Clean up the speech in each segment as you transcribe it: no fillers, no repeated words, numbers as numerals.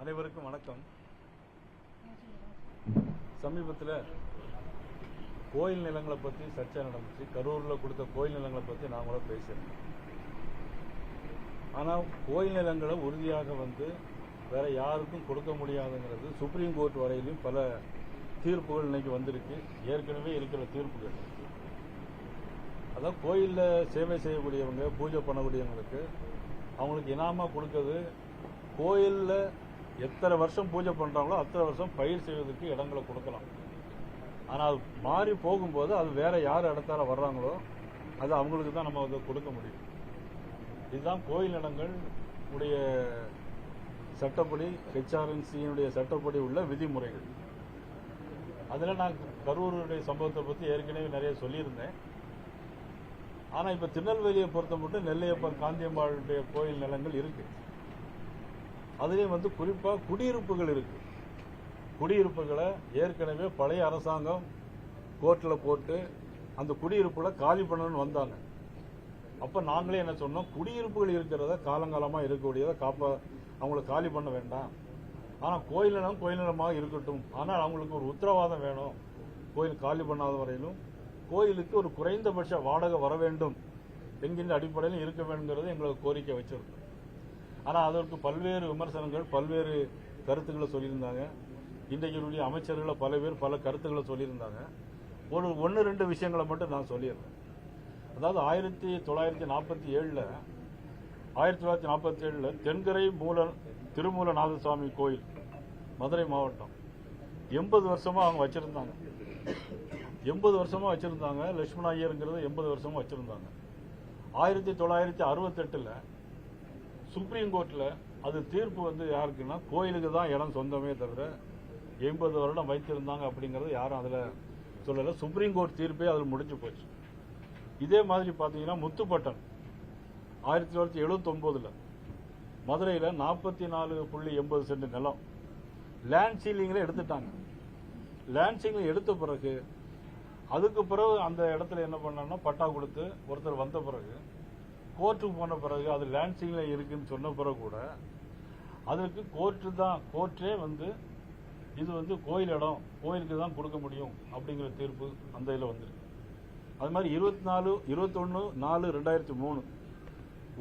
அனைவருக்கும் வணக்கம். சமீபத்தில் கோயில் நிலங்களை பற்றி சர்ச்சை நடந்துச்சு. கரூரில் கொடுத்த கோயில் நிலங்களை பற்றி நான் கூட பேசியிருந்தேன். ஆனால் கோயில் நிலங்களை உறுதியாக வேற யாருக்கும் கொடுக்க முடியாதுங்கிறது சுப்ரீம் கோர்ட் வரையிலும் பல தீர்ப்புகள் இன்னைக்கு வந்திருக்கு. ஏற்கனவே இருக்கிற தீர்ப்புகள், அதாவது கோயிலில் சேவை செய்யக்கூடியவங்க, பூஜை பண்ணக்கூடியவங்களுக்கு அவங்களுக்கு இனாமாக கொடுக்கறது, கோயிலில் எத்தனை வருஷம் பூஜை பண்ணுறாங்களோ அத்தனை வருஷம் பயிர் செய்வதற்கு இடங்களை கொடுக்கலாம். ஆனால் அது மாறி போகும்போது அது வேற யார் இடத்தால வர்றாங்களோ அது அவங்களுக்கு தான் நம்ம அதை கொடுக்க முடியும். இதுதான் கோயில் நிலங்கள் உடைய சட்டப்படி, ஹெச்ஆர்என்சியினுடைய சட்டப்படி உள்ள விதிமுறைகள். அதில் நான் கரூருடைய சம்பவத்தை பற்றி ஏற்கனவே நிறைய சொல்லியிருந்தேன். ஆனால் இப்போ திருநெல்வேலியை பொறுத்த மட்டும் நெல்லையப்பர் காந்தியம்பாளுடைய கோயில் நிலங்கள் இருக்கு. அதுலேயும் குறிப்பாக குடியிருப்புகள் இருக்கு. குடியிருப்புகளை ஏற்கனவே பழைய அரசாங்கம் கோர்ட்டில் போட்டு அந்த குடியிருப்புகளை காலி பண்ணணும்னு வந்தாங்க. அப்போ நாங்களே என்ன சொன்னோம், குடியிருப்புகள் இருக்கிறத காலங்காலமாக இருக்கக்கூடியதை அவங்கள காலி பண்ண வேண்டாம். ஆனால் கோயில் நிலம் கோயில் நிலமாக இருக்கட்டும். ஆனால் அவங்களுக்கு ஒரு உத்தரவாதம் வேணும். கோயில் காலி பண்ணாத வரையிலும் கோயிலுக்கு ஒரு குறைந்தபட்ச வாடகை வர வேண்டும் என்கின்ற அடிப்படையில் இருக்க வேண்டுங்கிறது எங்களுக்கு கோரிக்கை வச்சிருக்கோம். ஆனால் அதற்கு பல்வேறு விமர்சனங்கள், பல்வேறு கருத்துக்களை சொல்லியிருந்தாங்க. இன்றைக்கு அமைச்சர்களை பல பேர் பல கருத்துக்களை சொல்லியிருந்தாங்க. ஒன்று ரெண்டு விஷயங்களை மட்டும் நான் சொல்லிடுறேன். அதாவது 1947 தென்கரை திருமூலநாதசுவாமி கோயில், மதுரை மாவட்டம், 80 வருஷமா அவங்க வச்சிருந்தாங்க. 80 வருஷமா வச்சிருந்தாங்க. லட்சுமண ஐயருங்கிறது 80 வருஷமா வச்சிருந்தாங்க. 1968 சுப்ரீம் கோர்ட்டில் அது தீர்ப்பு யாருக்குன்னா கோயிலுக்கு தான் இடம் சொந்தமே தவிர 80 வருடம் வைத்திருந்தாங்க அப்படிங்கிறது யாரும் அதில் சொல்லலை. சுப்ரீம் கோர்ட் தீர்ப்பே அதில் முடிஞ்சு போச்சு. இதே மாதிரி பார்த்தீங்கன்னா முத்துப்பட்டன் 1979 மதுரையில் 44.80 சென்ட் நிலம் லேண்ட் சீலிங்கில் எடுத்துட்டாங்க. லேண்ட் சீலிங் எடுத்த பிறகு அதுக்கு பிறகு அந்த இடத்துல என்ன பண்ணாங்கன்னா பட்டா கொடுத்து ஒருத்தர் வந்த பிறகு கோர்ட்டுக்கு போன பிறகு அது லேண்ட் சீலிங் இருக்குன்னு சொன்ன பிறகு கூட அதற்கு கோர்ட்டே இது கோயில் இடம், கோயிலுக்கு தான் கொடுக்க முடியும் அப்படிங்கிற தீர்ப்பு அந்த இதில் வந்துருக்கு. அது மாதிரி 21/4/2003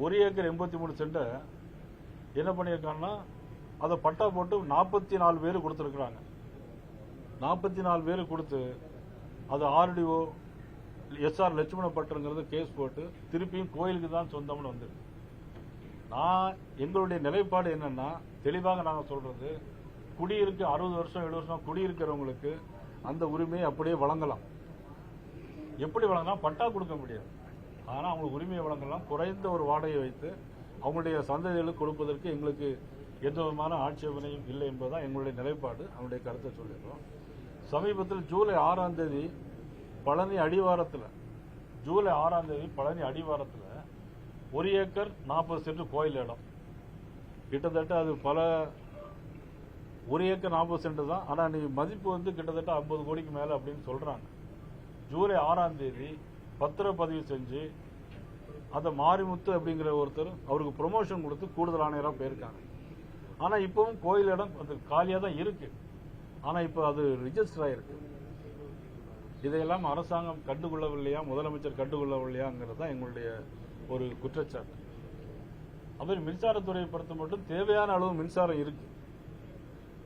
1 ஏக்கர் 83 சென்ட்டை என்ன பண்ணியிருக்காங்கன்னா அதை பட்டா போட்டு 44 பேர் கொடுத்துருக்குறாங்க. 44 பேர் கொடுத்து அது ஆர்டிஓ எஸ்ஆர் லட்சுமண பட்டருங்கிறது கேஸ் போட்டு திருப்பியும் கோயிலுக்கு தான் சொந்தம்னு வந்துருக்கு. எங்களுடைய நிலைப்பாடு என்னன்னா, தெளிவாக நாங்கள் சொல்றது, குடியிருக்க 60 வருஷம் 70 வருஷம் குடியிருக்கிறவங்களுக்கு அந்த உரிமையை அப்படியே வழங்கலாம். எப்படி வழங்கலாம்? பட்டா கொடுக்க முடியாது. ஆனால் அவங்களுக்கு உரிமையை வழங்கலாம். குறைந்த ஒரு வாடகை வைத்து அவங்களுடைய சந்ததிகளுக்கு கொடுப்பதற்கு எங்களுக்கு எந்த விதமான ஆட்சேபனையும் இல்லை என்பதுதான் எங்களுடைய நிலைப்பாடு. அவங்களுடைய கருத்தை சொல்லிடுறோம். சமீபத்தில் ஜூலை 6ஆம் தேதி பழனி அடிவாரத்தில் 1 ஏக்கர் 40 சென்ட் கோயில் இடம், கிட்டத்தட்ட அது 1 ஏக்கர் 40 சென்ட் தான். ஆனால் நீ மதிப்பு கிட்டத்தட்ட 50 கோடிக்கு மேலே அப்படின்னு சொல்றாங்க. ஜூலை 6ஆம் தேதி பத்திரப்பதிவு செஞ்சு அதை மாரிமுத்து அப்படிங்கிற ஒருத்தர் அவருக்கு ப்ரொமோஷன் கொடுத்து கூடுதல் ஆணையராக போயிருக்காங்க. ஆனால் இப்பவும் கோயில் இடம் அது காலியாக தான் இருக்கு. ஆனால் இப்போ அது ரிஜிஸ்டர் ஆயிருக்கு. இதையெல்லாம் அரசாங்கம் கண்டுகொள்ளவில்லையா, முதலமைச்சர் கண்டுகொள்ளவில்லையாங்கிறது தான் எங்களுடைய ஒரு குற்றச்சாட்டு. அப்படி மின்சாரத்துறையை பொறுத்த மட்டும் தேவையான அளவு மின்சாரம் இருக்கு.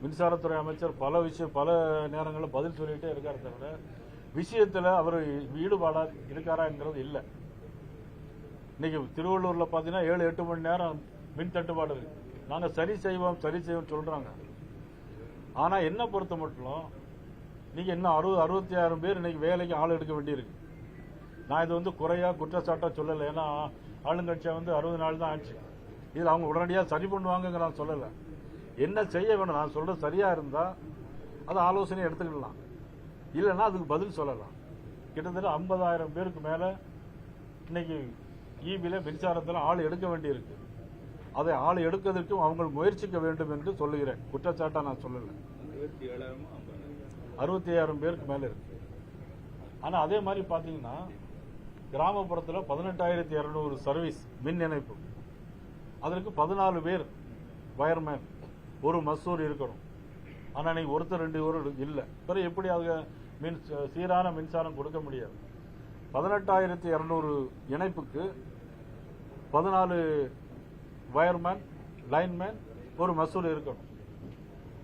மின்சாரத்துறை அமைச்சர் பல நேரங்களில் பதில் சொல்லிட்டே இருக்காரு தவிர விஷயத்தில் அவர் ஈடுபாடா இருக்காராங்கிறது இல்லை. இன்னைக்கு திருவள்ளூர்ல பாத்தீங்கன்னா 7-8 மணி நேரம் மின் தட்டுப்பாடு இருக்கு. நாங்க சரி செய்வோம் சொல்றாங்க. ஆனா என்ன பொறுத்த மட்டும் நீங்க இன்னும் 66 பேர் இன்னைக்கு வேலைக்கு ஆள் எடுக்க வேண்டியிருக்கு. நான் இது குறையா குற்றச்சாட்டா சொல்லலை. ஏன்னா ஆளுங்கட்சியா 60 நாள் தான் ஆச்சு. இதுல அவங்க உடனடியாக சரி பண்ணுவாங்க நான் சொல்லல. என்ன செய்ய வேணும் நான் சொல்றது சரியா இருந்தா அதை ஆலோசனை எடுத்துக்கலாம், இல்லைன்னா அதுக்கு பதில் சொல்லலாம். கிட்டத்தட்ட 50,000 பேருக்கு மேல இன்னைக்கு ஈபில மின்சாரத்தில் ஆள் எடுக்க வேண்டியிருக்கு. அதை ஆள் எடுக்கிறதுக்கும் அவங்க முயற்சிக்க வேண்டும் என்று சொல்லுகிறேன். குற்றச்சாட்டா நான் சொல்லல. 67,000 பேருக்கு மேல இருக்கு. ஆனா அதே மாதிரி பாத்தீங்கன்னா கிராமப்புறத்தில் 18,200 சர்வீஸ் மின் இணைப்பு, அதற்கு 14 பேர் வயர்மேன், ஒரு மசூர் இருக்கணும். ஆனால் இன்னைக்கு ஒருத்தர் 2 பேரும் இல்லை. பிறகு எப்படி அவங்க சீரான மின்சாரம் கொடுக்க முடியாது? 18,200 இணைப்புக்கு 14 வயர்மேன், லைன்மேன், ஒரு மசூர் இருக்கணும்.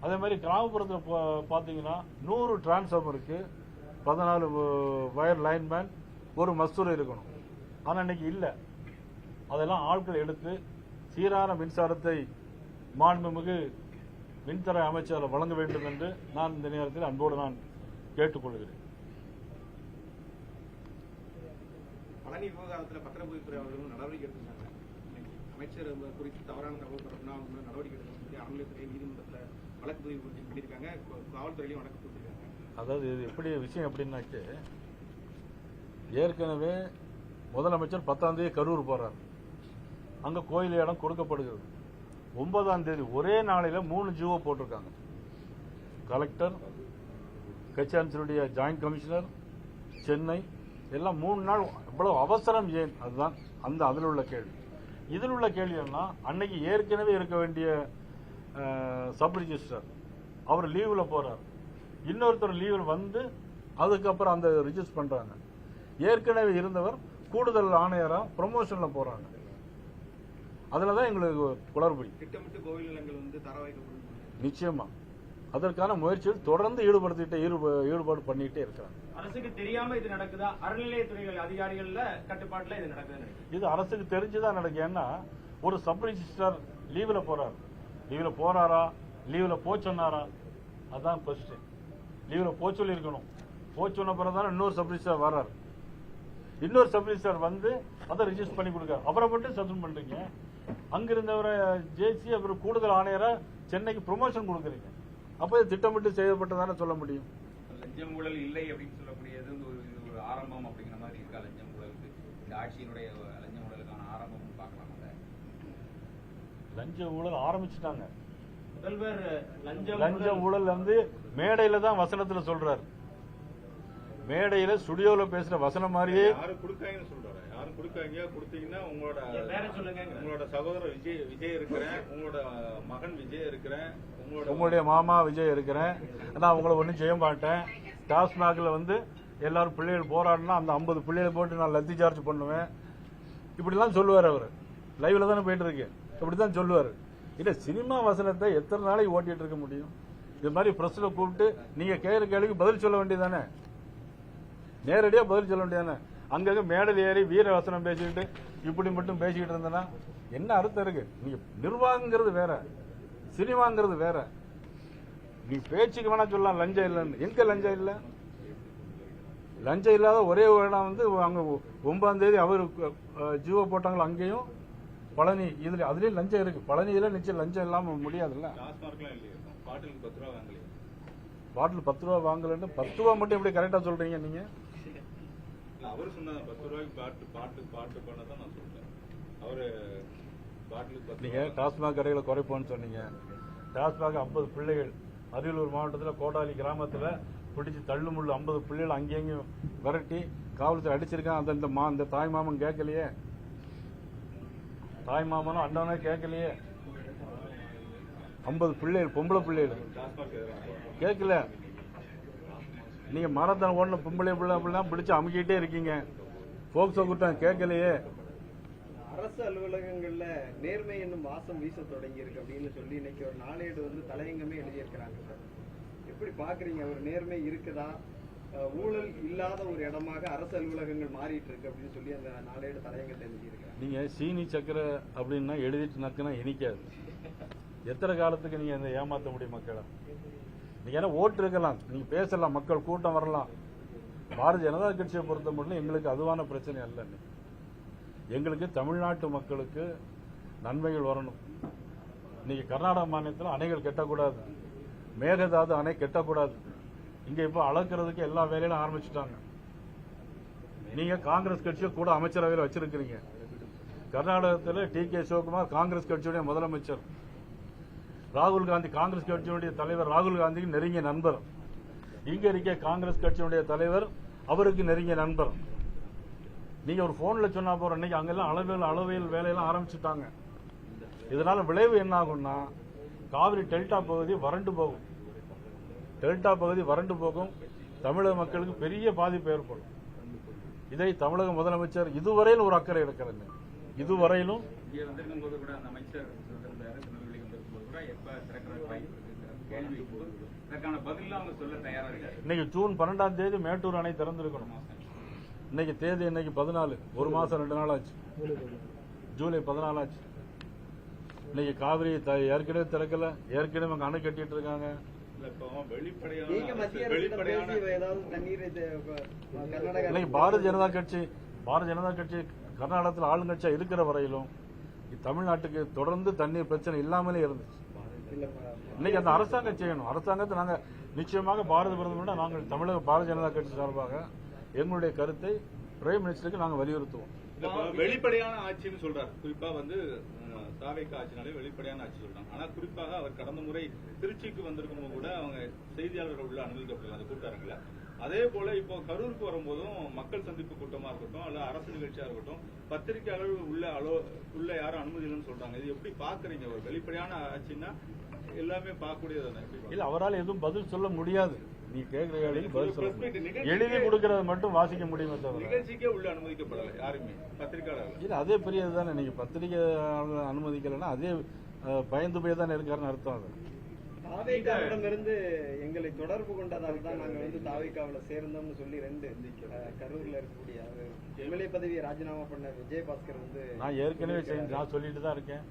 அதே மாதிரி கிராமப்புறத்தில் பார்த்தீங்கன்னா 100 டிரான்ஸ்ஃபார்மருக்கு 14 வயர் லைன்மேன், ஒரு மசூர் இருக்கணும். ஆனால் இன்னைக்கு இல்லை. அதெல்லாம் ஆட்கள் எடுத்து சீரான மின்சாரத்தை மாண்புமிகு மின்துறை அமைச்சர் வழங்க வேண்டும் என்று நான் இந்த நேரத்தில் அன்போடு நான் கேட்டுக்கொள்கிறேன். பழனி விவகாரத்தில் பத்திரப்பதிவுத்துறை அவர்களும் நடவடிக்கை எடுத்திருக்காங்க. அமைச்சர் குறித்து தவறான தகவல் பரப்புனா நடவடிக்கை எடுக்க சொல்லி அறநிலையத்துறை நீதிமன்றத்தில் வழக்கு பதிவு பண்ணியிருக்காங்க. காவல்துறையிலையும் வழக்கு போட்டிருக்காங்க. அதாவது இது எப்படி விஷயம் எப்படின்னாச்சு, ஏற்கனவே முதலமைச்சர் 10ஆம் தேதி கரூர் போறார். அங்க கோயில் இடம் கொடுக்கப்படுகிறது. 9ஆம் தேதி ஒரே நாளில 3 ஜிஓ போட்டிருக்காங்க. கலெக்டர், கச்சான்சியுடைய ஜாயிண்ட் கமிஷனர், சென்னை, எல்லாம் 3 நாள். இவ்வளவு அவசரம் ஏன்? அதுதான் அதில் உள்ள கேள்வி. இதில் உள்ள கேள்வி என்ன, அன்னைக்கு ஏற்கனவே இருக்க வேண்டிய சப் ரிஜிஸ்டர் அவர் லீவ்ல போறார். இன்னொருத்தர் லீவில் வந்து அதுக்கப்புறம் அந்த ரிஜிஸ்டர் பண்றாங்க. ஏற்கனவே இருந்தவர் கூடுதல் ஆணையரா ப்ரமோஷன்ல போறாங்க. அதுலதான் எங்களுக்கு குளறுபடி. திட்டமிட்டு கோவில் நிலங்கள் வந்து தர வைக்கப்படும். நிச்சயமா அதற்கான முயற்சியில் தொடர்ந்து ஈடுபாடு பண்ணிட்டே இருக்கிறாங்க. அரசுக்கு தெரியாம இது நடக்குதா? அறநிலையத்துறை அதிகாரிகள் கட்டுப்பாட்டுல இது நடக்குது. இது அரசுக்கு தெரிஞ்சுதான் நடக்கு. ஏன்னா ஒரு சப் ரிஜிஸ்டர் லீவ்ல போறாரு. லீவ்ல போறாரா, லீவ்ல போச்சொன்னாரா? அதான் கொஸ்டின். லீவ்ல போச்சொல்லி இருக்கணும். போச்சொன்ன பிறகுதான் இன்னொரு சப் ரிஜிஸ்டர் வர்றாரு. இன்னொரு சப் ரிஜிஸ்டர் வந்து அதை ரிஜிஸ்டர் பண்ணி கொடுக்காரு. அப்புறம் மட்டும் சஸ்பெண்ட் பண்றீங்க. அங்கிருந்தவரை ஜேசி அப்புறம் கூடுதல் ஆணையரா சென்னைக்கு ப்ரொமோஷன் கொடுக்குறீங்க. அப்ப இது திட்டமிட்டு செய்யப்பட்டதானே சொல்ல முடியும். லஞ்சம் ஊழல் இல்லை அப்படின்னு சொல்லக்கூடியது ஒரு ஆரம்பம் அப்படிங்கிற மாதிரி இருக்கா? லஞ்சம் ஊழலுக்கு இந்த ஆட்சியினுடைய லஞ்ச ஊழலுக்கான ஆரம்பம் பார்க்கலாம். லஞ்ச ஊழல் ஆரம்பிச்சுட்டாங்க. முதல்வர் லஞ்ச ஊழல் வந்து மேடையில தான் வசனத்துல சொல்றாரு. மேடையில ஸ்டுடியோல பேசுற வசனம் மாதிரியே யாரும் கொடுக்காங்கன்னு சொல்றாரு. யாரும் கொடுக்காங்க, கொடுத்தீங்கன்னா உங்களோட சகோதரர் விஜய் இருக்கிறேன், உங்களோட மகன் விஜய் இருக்கிறேன், உங்களுடைய மாமா விஜய் இருக்கிறேன், நான் உங்களை ஒன்றும் செய்ய மாட்டேன். டாஸ்மாக்ல வந்து எல்லாரும் பிள்ளைகள் போராடினா அந்த 50 பிள்ளைகள் போட்டு நான் லத்தி சார்ஜ் பண்ணுவேன். இப்படிலாம் சொல்லுவார். அவர் லைவ்ல தானே போயிட்டு இருக்கு. இப்படிதான் சொல்லுவாரு. இல்ல சினிமா வசனத்தை எத்தனை நாளைக்கு ஓட்டிட்டு இருக்க முடியும்? இது மாதிரி பிரஸ்ல கூப்பிட்டு நீங்க கேட்கிற கேள்விக்கு பதில் சொல்ல வேண்டியதானே, நேரடியா பதில் சொல்ல வேண்டியதானே. அங்கங்க மேடல் ஏறி வீர வசனம் பேசிக்கிட்டு இப்படி மட்டும் பேசிக்கிட்டு இருந்தனா என்ன அர்த்தம் இருக்கு? நீங்க நிர்வாகங்கிறது வேற, சினிமாங்கிறது வேற. நீ பேச்சுக்கு வேணா சொல்லலாம் லஞ்சம் இல்லைன்னு. எங்க லஞ்சம் இல்ல? லஞ்சம் இல்லாத ஒரே இடம் வந்து அங்க 9ஆம் தேதி அவர் ஜீவோ போட்டாங்களோ அங்கேயும் பழனி. இதுல அதுலயும் லஞ்சம் இருக்கு. பழனியில நிச்சயம் லஞ்சம் இல்லாம முடியாதுல்ல. பாட்டிலுக்கு 10 ரூபா வாங்கல. பாட்டில் 10 ரூபா வாங்கலன்னு 10 ரூபா மட்டும் எப்படி கரெக்டா சொல்றீங்க நீங்க? அவரு சொன்னாங்க 10 ரூபாய்க்கு பாட்டு பண்ணதான் நான் சொல்றேன். அவரு பாட்டிலுக்கு நீங்க டாஸ்மாக் கடைகளை குறைப்போன்னு சொன்னீங்க. டாஸ்மாக் 50 பிள்ளைகள் அரியலூர் மாவட்டத்தில் கோட்டாலி கிராமத்தில் பிடிச்சி தள்ளுமுள்ளு 50 பிள்ளைகள் அங்கேயும் விரட்டி காவல்துறை அடிச்சிருக்கான். அந்த தாய் மாமன் கேட்கலையே. தாய் மாமனும் அண்ணனே கேட்கலையே. 50 பிள்ளைகள், பொம்பளை பிள்ளைகள் கேட்கல. நீங்க மரத்தனை ஓடின பொம்பளை பிள்ளைலாம் பிடிச்சு அமுக்கிட்டே இருக்கீங்க. போக்சோ குற்றம் கேட்கலையே. அரசு அலுவலகங்கள்ல நேர்மை என்னும் வாசம் வீச தொடங்கி இருக்கு அப்படின்னு சொல்லி இன்னைக்கு ஒரு நாளேடு வந்து தலையங்கமே எழுதியிருக்கிறாங்க சார். எப்படி பாக்குறீங்க? ஒரு நேர்மை இருக்குதா? ஊழல் இல்லாத ஒரு இடமாக அரசு அலுவலகங்கள் மாறிட்டு இருக்கு அப்படின்னு சொல்லி அந்த நாளேடு தலையங்கத்தை எழுதியிருக்காங்க. நீங்க சீனி சக்கரை அப்படின்னா எழுதிட்டு நக்குனா இனிக்காது. எத்தனை காலத்துக்கு நீங்க இந்த ஏமாத்த முடியும் மக்களை? நீங்க என்ன ஓட்டு இருக்கலாம், நீங்க பேசலாம், மக்கள் கூட்டம் வரலாம். பாரதிய ஜனதா கட்சியை பொறுத்த மட்டும் எங்களுக்கு அதுவான பிரச்சனை அல்ல. எங்களுக்கு தமிழ்நாட்டு மக்களுக்கு நன்மைகள் வரணும். இன்னைக்கு கர்நாடக மாநிலத்தில் அணைகள் கட்டக்கூடாது, மேகதாது அணை கட்டக்கூடாது. இங்க இப்ப அளக்கிறதுக்கு எல்லா வேலையிலும் ஆரம்பிச்சுட்டாங்க. நீங்க காங்கிரஸ் கட்சியை கூட அமைச்சரவையில் வச்சிருக்கிறீங்க. கர்நாடகத்தில் டி.கே. சிவகுமார் காங்கிரஸ் கட்சியுடைய முதலமைச்சர். ராகுல் காந்தி காங்கிரஸ் கட்சியினுடைய தலைவர் ராகுல் காந்திக்கு நெருங்கிய நண்பர். இங்க இருக்க காங்கிரஸ் கட்சியினுடைய தலைவர் அவருக்கு நெருங்கிய நண்பர். நீங்க ஒரு போன்ல சொன்னா போற இன்னைக்கு அங்கெல்லாம் அளவியல் வேலையெல்லாம் ஆரம்பிச்சுட்டாங்க. இதனால விளைவு என்ன ஆகும்னா காவிரி டெல்டா பகுதி வறண்டு போகும். டெல்டா பகுதி வறண்டு போகும். தமிழக மக்களுக்கு பெரிய பாதிப்பு ஏற்படும். இதை தமிழக முதலமைச்சர் இதுவரையில் ஒரு அக்கறை எடுக்கிறது. இதுவரையிலும் இங்கே வந்திருக்கும் போது கூட அந்த அமைச்சர் சொல்லியிருந்தாரு, திருநெல்வேலி வந்திருக்கும் போது கூட எப்ப திறக்கிறதுக்கு வாய்ப்பு இருக்கு கேள்வி இதற்கான பதிலாம் அவங்க சொல்ல தயாரா இருக்காரு. இன்னைக்கு ஜூன் 12ஆம் தேதி மேட்டூர் அணை திறந்திருக்கணும். இன்னைக்கு தேதி இன்னைக்கு 14, ஒரு மாசம் 2 நாள் ஆச்சு. ஜூலை 14 ஆச்சு. இன்னைக்கு காவிரி ஏற்கனவே திறக்கல, ஏற்கனவே அங்க அணை கட்டிட்டு இருக்காங்க. இன்னைக்கு பாரதிய ஜனதா கட்சி கர்நாடகத்தில் ஆளுங்கட்சியா இருக்கிற வரையிலும் தமிழ்நாட்டுக்கு தொடர்ந்து தண்ணீர் பிரச்சனை இல்லாமலே இருந்துச்சு. இன்னைக்கு அந்த அரசாங்கம் செய்யணும். அரசாங்கத்தை நாங்க நிச்சயமாக பாரத பிரதமர் நாங்கள் தமிழக பாரதிய ஜனதா கட்சி சார்பாக எங்களுடைய கருத்தை பிரைம் மினிஸ்டருக்கு நாங்கள் வலியுறுத்துவோம். வெளிப்படையான ஆட்சின்னு சொல்றாரு. குறிப்பா வந்து தாவேக ஆட்சினாலே வெளிப்படையான ஆட்சி சொல்றாங்க. ஆனா குறிப்பாக அவர் கடந்த முறை திருச்சிக்கு வந்திருக்கும் கூட அவங்க செய்தியாளர்கள் உள்ள அனுமதிக்கப்படல அந்த கூட்டாளர்கள. அதே போல இப்போ கரூருக்கு வரும்போதும் மக்கள் சந்திப்பு கூட்டமா இருக்கட்டும் அல்ல அரசு நிகழ்ச்சியா இருக்கட்டும் பத்திரிகையாளர்கள் உள்ள யாரும் அனுமதி இல்லைன்னு சொல்றாங்க. இது எப்படி பாக்குறீங்க? ஒரு வெளிப்படையான ஆட்சின்னா எல்லாமே பார்க்கக்கூடியது இல்ல, அவரால் எதுவும் பதில் சொல்ல முடியாது. நீ கேட்கிற கேள்விக்கு பதில் சொல்ல எழுதி கொடுக்கறத மட்டும் வாசிக்க முடியுமே தவிர நிகழ்ச்சிக்கே உள்ள அனுமதிக்கப்படல யாருமே பத்திரிகையாளர்கள். இல்ல, அதே பெரிய இதுதானே. நீங்க பத்திரிகை அனுமதிக்கலன்னா அதே பயந்து போய் தானே இருக்காருன்னு அர்த்தம். அது தாவேகாவிடமிருந்து எங்களை தொடர்பு கொண்டதால் தான் நாங்க வந்து தாவேகாவில சேர்ந்தோம்னு சொல்லி 2 கரூர்ல இருக்கக்கூடிய எம்எல்ஏ பதவியை ராஜினாமா பண்ண விஜயபாஸ்கர் வந்து நான் ஏற்கனவே நான் சொல்லிட்டு தான் இருக்கேன்.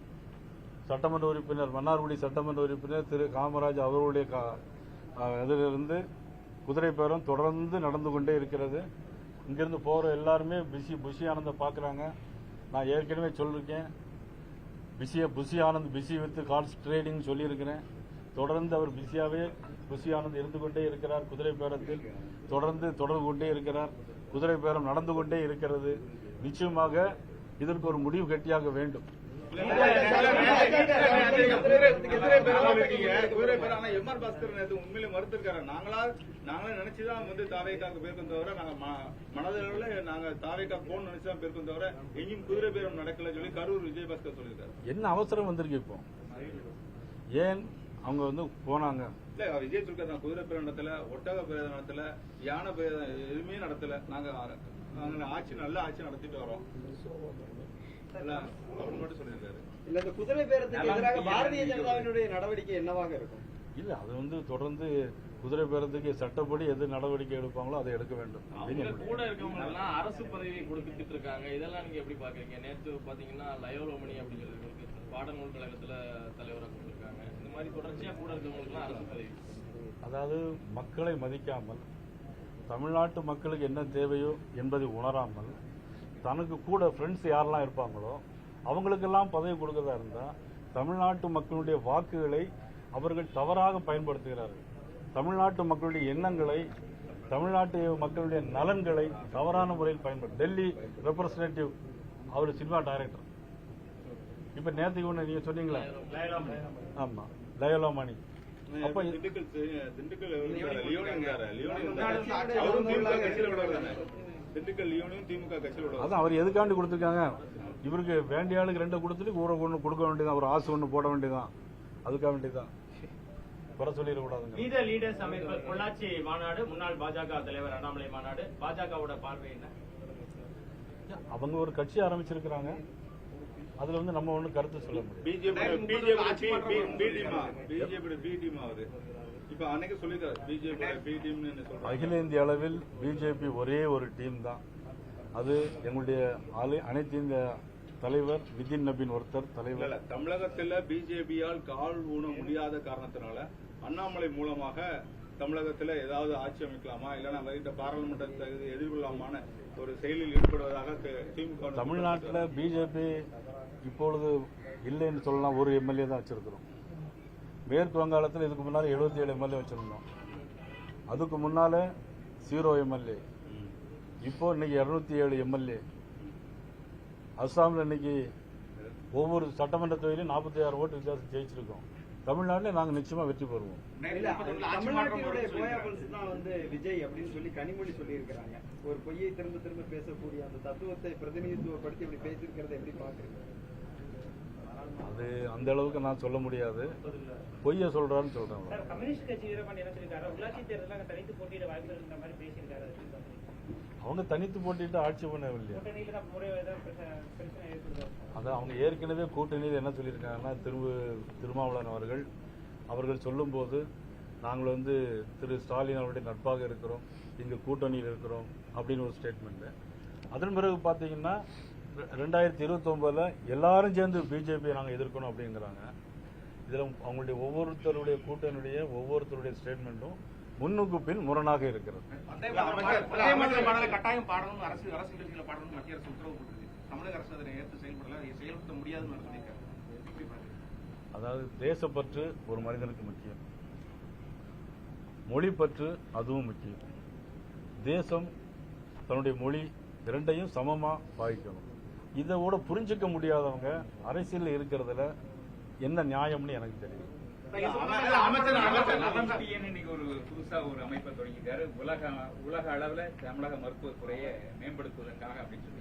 சட்டமன்ற உறுப்பினர் மன்னார்குடி சட்டமன்ற உறுப்பினர் திரு காமராஜ் அவர்களுடைய இதிலிருந்து குதிரை பேரம் தொடர்ந்து நடந்து கொண்டே இருக்கிறது. இங்கிருந்து போற எல்லாருமே புஷி ஆனந்த பாக்குறாங்க. நான் ஏற்கனவே சொல்லிருக்கேன், Bussy Anand busy with cars trading சொல்லியிருக்கிறேன். தொடர்ந்து அவர் புஷி ஆனந்த் இருந்து கொண்டே இருக்கிறார். குதிரை பேரத்தில் தொடர்ந்து கொண்டே இருக்கிறார். குதிரை பேரம் நடந்து கொண்டே இருக்கிறது. நிச்சயமாக இதற்கு ஒரு முடிவு கட்டியாக வேண்டும். எம்ஆர் பாஸ்கர் உண்மையிலே மறுத்திருக்காரு. நாங்களே நினைச்சுதான் வந்து தாவேகாக்கு பேருக்கும் தவிர நாங்க மனதளவுல நாங்க தாவேகா போன் நினைச்சுதான் பேருக்கும் தவிர எங்கேயும் குதிரை பேரம் நடக்கல சொல்லி கரூர் விஜயபாஸ்கர் சொல்லியிருக்காரு. என்ன அவசரம் வந்திருக்கு இப்போ? ஏன் அவங்க வந்து போனாங்க? இல்ல, விஜய் சொல்லிருக்காரு குதிரை பேரம் நடத்தல, ஒட்டக பேரம் நடத்தல, யானை பேரம் எதுவுமே நடத்தல. நாங்க நல்ல ஆட்சி நடத்திட்டு வரோம் மட்டும் சொல்லியிருக்காரு. இல்ல, இந்த குதிரை பேரத்துக்கு எதிராக பாரதிய ஜனதாவினுடைய நடவடிக்கை என்னவாக இருக்கும்? இல்ல, அது வந்து தொடர்ந்து குதிரை பேரத்துக்கு சட்டப்படி எது நடவடிக்கை எடுப்பாங்களோ அதை எடுக்க வேண்டும். கூட இருக்கவங்க எல்லாம் அரசு பதவி கொடுத்துட்டு இருக்காங்க. இதெல்லாம் நீங்க எப்படி பாக்குறீங்க? நேற்று பாத்தீங்கன்னா லயோலோமணி அப்படிங்கிறது பாடநூல் கழகத்துல தலைவராக கொடுத்திருக்காங்க. இந்த மாதிரி தொடர்ச்சியா கூட இருக்கவங்களுக்கு எல்லாம் அரசு பதவி. அதாவது மக்களை மதிக்காமல், தமிழ்நாட்டு மக்களுக்கு என்ன தேவையோ என்பதை உணராமல், தனக்கு கூட ஃப்ரெண்ட்ஸ் யாரெல்லாம் இருப்பாங்களோ அவங்களுக்கெல்லாம் பதவி கொடுக்கறதா இருந்தா தமிழ்நாட்டு மக்களுடைய வாக்குகளை அவர்கள் தவறாக பயன்படுத்துகிறார்கள். தமிழ்நாட்டு மக்களுடைய எண்ணங்களை, தமிழ்நாட்டு மக்களுடைய நலன்களை தவறான முறையில் பயன்படுத்த. டெல்லி ரெப்ரசன்டேட்டிவ் அவர் சினிமா டைரக்டர். இப்ப நேற்றுக்கு ஒண்ணு நீங்க சொன்னீங்களா? ஆமா, லயோலோமணி. அப்ப அதான் அவர் எதுக்காண்டி கொடுத்திருக்காங்க? இவருக்கு வேண்டிய ஆளுக்கு 2 கொடுத்துட்டு ஊரை ஒண்ணு கொடுக்க வேண்டியதான், ஒரு ஆசை ஒண்ணு போட வேண்டியதான். அதுக்காக வேண்டியதான் குறை சொல்லிடக்கூடாதுங்க. லீடர்ஸ் அமைப்பு பொள்ளாச்சி மாநாடு, முன்னாள் பாஜக தலைவர் அண்ணாமலை மாநாடு, பாஜகவோட பார்வை என்ன? அவங்க ஒரு கட்சி ஆரம்பிச்சிருக்கிறாங்க. அதுல வந்து நம்ம ஒண்ணு கருத்து சொல்ல முடியும். அகில இந்திய அளவில் பிஜேபி ஒரே ஒரு டீம் தான். அது எங்களுடைய அனைத்து இந்திய தலைவர் விதின் நபின் ஒருத்தர் தலைவர். தமிழகத்தில் பிஜேபியால் கால் ஊன முடியாத காரணத்தினால அண்ணாமலை மூலமாக தமிழகத்தில் ஏதாவது ஆட்சி அமைக்கலாமா, இல்லைன்னா வருகிற பாராளுமன்றத்தை எதிர்கொள்ளாமான ஒரு செயலில் ஈடுபடுவதாக திமுக. தமிழ்நாட்டில் பிஜேபி இப்பொழுது இல்லைன்னு சொல்லலாம். ஒரு எம்எல்ஏ தான் வச்சிருக்கிறோம். மேற்கு வங்காளத்தில் இதுக்கு முன்னால 77 எம்எல்ஏ வச்சிருந்தோம். அதுக்கு முன்னால 0 எம்எல்ஏ. இப்போ இன்னைக்கு 207 எம்எல்ஏ. அஸ்ஸாமில் இன்னைக்கு ஒவ்வொரு சட்டமன்ற தொகுதியிலும் 46 ஓட்டு வித்தியாசம் ஜெயிச்சிருக்கோம். தமிழ்நாட்டில் நாங்கள் நிச்சயமா வெற்றி பெறுவோம். தமிழ்நாட்டினுடைய போயாபல்ஸ் தான் வந்து விஜய் அப்படின்னு சொல்லி கனிமொழி சொல்லி இருக்கிறாங்க. ஒரு பொய்யை திரும்ப திரும்ப பேசக்கூடிய அந்த தத்துவத்தை பிரதிநிதித்துவப்படுத்தி இப்படி பேசியிருக்கிறத எப்படி பாக்குறீங்க? அது அந்த அளவுக்கு நான் சொல்ல முடியாது, பொய்ய சொல்றான்னு சொல்றேன். கம்யூனிஸ்ட் கட்சி வீரபாண்டி என்ன சொல்லிருக்காரு, உள்ளாட்சி தேர்தலில் தனித்து போட்டியிட வாய்ப்பு இருக்கிற மாதிரி பேசியிருக்காரு. அவங்க தனித்து போட்டிட்டு ஆட்சி பண்ணவில்லையா? கூட்டணியில தான் பிரச்சனை ஏற்படுது. அதான் அவங்க ஏற்கனவே கூட்டணியில் என்ன சொல்லியிருக்காங்கன்னா, திருமாவளவன் அவர்கள் சொல்லும்போது நாங்கள் வந்து திரு ஸ்டாலின் அவருடைய நட்பாக இருக்கிறோம், இங்கே கூட்டணியில் இருக்கிறோம் அப்படின்னு ஒரு ஸ்டேட்மெண்ட். அதன் பிறகு பார்த்தீங்கன்னா 2029 எல்லாரும் சேர்ந்து பிஜேபியை நாங்கள் எதிர்க்கணும் அப்படிங்கிறாங்க. இதில் அவங்களுடைய ஒவ்வொருத்தருடைய கூட்டணியுடைய ஒவ்வொருத்தருடைய ஸ்டேட்மெண்ட்டும் முன்னுக்கு பின் முரணாக இருக்கிறது. கட்டாயம் பாடணும், அரசியல் கட்சிகளை பாடணும் மத்திய அரசு உத்தரவு போட்டிருக்கு. தமிழக அரசு அதனை ஏற்று செயல்படுத்த முடியாதுன்னு சொல்லியிருக்காரு. அதாவது தேசப்பற்று ஒரு மனிதனுக்கு முக்கியம், மொழிப்பற்று அதுவும் முக்கியம். தேசம் தன்னுடைய மொழி இரண்டையும் சமமா பாவிக்கணும். இதை கூட புரிஞ்சுக்க முடியாதவங்க அரசியல் இருக்கிறதுல என்ன நியாயம்னு எனக்கு தெரியும். இன்னைக்கு ஒரு புதுசா ஒரு அமைப்பை தொடங்கிட்டாரு, உலக அளவுல தமிழக மருத்துவத்துறையை மேம்படுத்துவதற்காக அப்படின்னு சொல்லி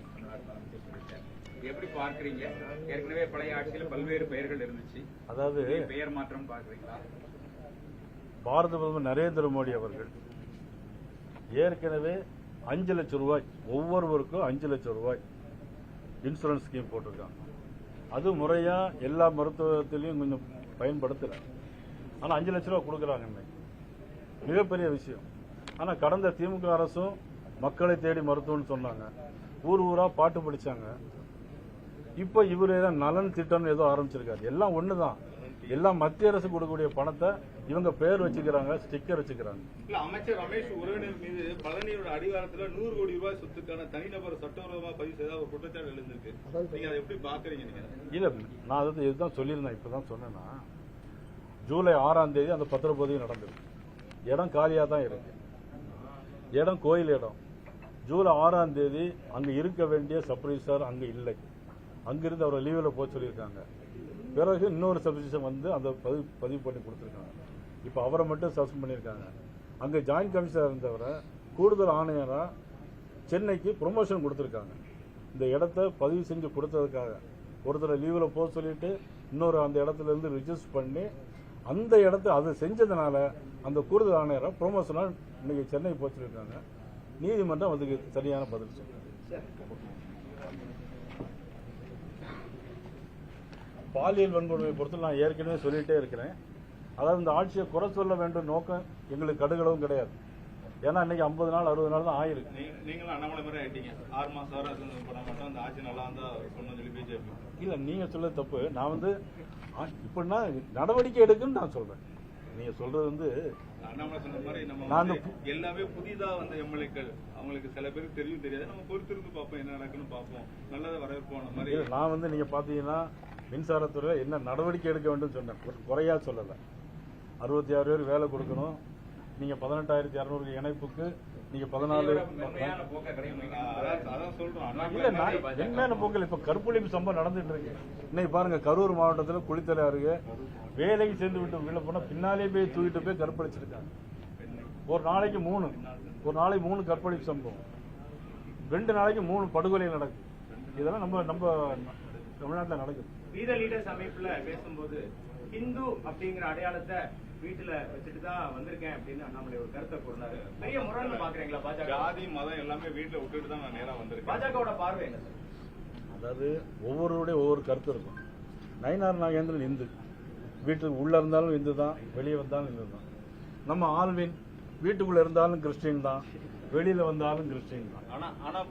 சொல்லிட்டாரு. எப்படி பார்க்கறீங்க? ஏற்கனவே பழைய ஆட்சியில பல்வேறு பெயர்கள் இருந்துச்சு, அதாவது பெயர் மாற்றம் பார்க்கறீங்களா? பாரத பிரதமர் நரேந்திர மோடி அவர்கள் ஏற்கனவே 5 லட்சம் ரூபாய் ஒவ்வொருவருக்கும் 5 லட்சம் ரூபாய் இன்சூரன்ஸ் ஸ்கீம் போட்டிருக்காங்க. அது முறையா எல்லா மருத்துவத்திலையும் கொஞ்சம் பயன்படுத்தல. ஆனா 5 லட்சம் ரூபாய் கொடுக்குறாங்க, மிகப்பெரிய விஷயம். ஆனா கடந்த திமுக அரசும் மக்களை தேடி மருத்துவம்னு சொன்னாங்க, ஊர் ஊரா பாட்டு படிச்சாங்க. இப்ப இவரு நலன் திட்டம் ஏதோ ஆரம்பிச்சிருக்காரு. எல்லாம் ஒண்ணுதான், எல்லாம் மத்திய அரசு கொடுக்கக்கூடிய பணத்தை இவங்க பேர் வச்சுக்கிறாங்க, ஸ்டிக்கர் வச்சுக்கிறாங்க. இல்ல, அமைச்சர் ரமேஷ் உறவினர் மீது பழனியோட அடிவாரத்துல 100 கோடி ரூபாய் சொத்துக்கான தனிநபர் சட்டவிரோதமா பதிவு செய்த ஒரு குற்றச்சாட்டு எழுந்திருக்கு. நீங்க அதை எப்படி பாக்குறீங்க? நீங்க இல்ல, நான் அதை இதுதான் சொல்லியிருந்தேன், இப்பதான் சொன்னேன்னா ஜூலை 6ஆம் தேதி அந்த பத்திரப்பதிவு நடந்தது. இடம் காலியா தான் இருக்கு, இடம் கோயில் இடம். ஜூலை 6ஆம் தேதி அங்க இருக்க வேண்டிய சப்ரிஜிஸ்டார் அங்க இல்லை, அங்கிருந்து அவரை லீவில் போக சொல்லியிருக்காங்க. பிறகு இன்னொரு சப்ரிஜிஸ்டார் வந்து அந்த பதிவு பண்ணி கொடுத்துருக்காங்க. இப்போ அவரை மட்டும் சஸ்பெண்ட் பண்ணியிருக்காங்க. அங்கே ஜாயின்ட் கமிஷனர் இருந்தவரை கூடுதல் ஆணையராக சென்னைக்கு ப்ரொமோஷன் கொடுத்துருக்காங்க. இந்த இடத்த பதிவு செஞ்சு கொடுத்ததுக்காக ஒருத்தரை லீவில் போக சொல்லிட்டு இன்னொரு அந்த இடத்துல இருந்து ரிஜிஸ்டர் பண்ணி அந்த இடத்த அது செஞ்சதுனால அந்த கூடுதல் ஆணையராக ப்ரொமோஷனாக இன்னைக்கு சென்னை போக சொல்லியிருக்காங்க. நீதிமன்றம் அதுக்கு சரியான பதில் சொல்லுங்க. பாலியல் வன்கொடுமை பொறுத்து நான் ஏற்கனவே சொல்லிட்டே இருக்கிறேன். அதாவது இந்த ஆட்சியை குறை சொல்ல வேண்டும் நோக்கம் எங்களுக்கு கடுகளவும் கிடையாது. ஏன்னா இன்னைக்கு 50 நாள் 60 நாள் தான் ஆயிருக்கு. நீங்களும் அண்ணாமலை மாதிரி ஆயிட்டீங்க. 6 மாசம் வரை பண்ண மாட்டோம், அந்த ஆட்சி நல்லா இருந்தா சொன்ன சொல்லி பிஜேபி. இல்ல, நீங்க சொல்றது தப்பு. நான் வந்து இப்படின்னா நடவடிக்கை எடுக்குன்னு நான் சொல்றேன். நீங்க சொல்றது வந்து அண்ணாமலை சொன்ன மாதிரி நம்ம எல்லாமே புதிதா வந்த எம்எல்ஏக்கள், அவங்களுக்கு சில பேருக்கு தெரியும் தெரியாது, நம்ம பொறுத்திருந்து பார்ப்போம், என்ன நடக்குன்னு பார்ப்போம், நல்லதை வரவேற்போம் மாதிரி. நான் வந்து நீங்க பாத்தீங்கன்னா மின்சாரத்துறை என்ன நடவடிக்கை எடுக்க வேண்டும் சொன்னேன், குறையா சொல்லல. 66 பேர் வேலை கொடுக்கணும். நீங்க 18,200 இணைப்புக்கு நீங்க 14 இல்ல வெண்மையான போக்கில் இப்ப கற்பழிப்பு சம்பவம் நடந்துட்டு இருக்கு. இன்னைக்கு பாருங்க, கரூர் மாவட்டத்தில் குளித்தலை அருகே வேலைக்கு சேர்ந்து விட்டு உள்ள போனா பின்னாலே போய் தூக்கிட்டு போய் கற்பழிச்சிருக்காங்க. ஒரு நாளைக்கு 3 கற்பழிப்பு சம்பவம், 2 நாளைக்கு 3 படுகொலை நடக்குது. இதெல்லாம் நம்ம தமிழ்நாட்டில் நடக்குது. வீர லீடர்ஸ் அமைப்புல பேசும்போது ஹிந்து அப்படிங்கிற அடையாளத்தை வீட்டுல வச்சுட்டு தான் வந்திருக்கேன் அப்படின்னு அண்ணாமலை ஒரு கருத்தை கூறினாரு. பெரிய முரண் பாக்குறீங்களா? பாஜக ஜாதி மதம் எல்லாமே வீட்டுல விட்டுட்டு தான் நான் நேரா வந்திருக்கேன். பாஜகவோட பார்வை என்ன? அதாவது ஒவ்வொருடைய ஒவ்வொரு கருத்து இருக்கும். நயினார் நாகேந்திரன் இந்து, வீட்டுக்கு உள்ள இருந்தாலும் இந்து தான், வெளியே வந்தாலும் இந்து தான். நம்ம ஆல்வின் வீட்டுக்குள்ள இருந்தாலும் கிறிஸ்டின் தான், வெளியில வந்தாலும் கிறிஸ்டின் தான். ஆனா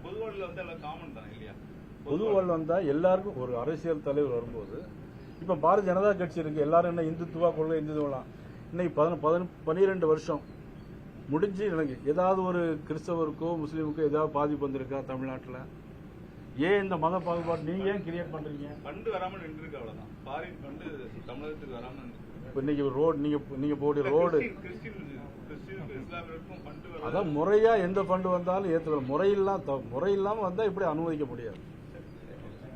பொதுவாழ்ல வந்து எல்லாம் காமன் தான் இல்லையா? பொதுவாழ்ல வந்தா எல்லாருக்கும் ஒரு அரசியல் தலைவர் வரும்போது, இப்ப பாரதிய ஜனதா கட்சி இருக்கு, எல்லாரும் என்ன இந்துத்துவா கொள்கை இந்துத்துவலாம். இன்னைக்கு 12 வருஷம் முடிஞ்சு எனக்கு ஏதாவது ஒரு கிறிஸ்தவருக்கோ முஸ்லீமுக்கோ ஏதாவது பாதிப்பு வந்திருக்கா தமிழ்நாட்டில்? ஏன் இந்த மத பாகுபாடு நீங்க ஏன் கிரியேட் பண்றீங்க? ஃபண்டு வராமல் நின்றுருக்கு, அவ்வளவுதான். ஃபாரின் ஃபண்டு தமிழகத்துக்கு வராமல். இப்ப இன்னைக்கு ரோடு நீங்க போடிய ரோடு அதான் முறையா எந்த ஃபண்டு வந்தாலும் ஏற்றுக்கணும். முறையில்லாம வந்தா இப்படி அனுமதிக்க முடியாது.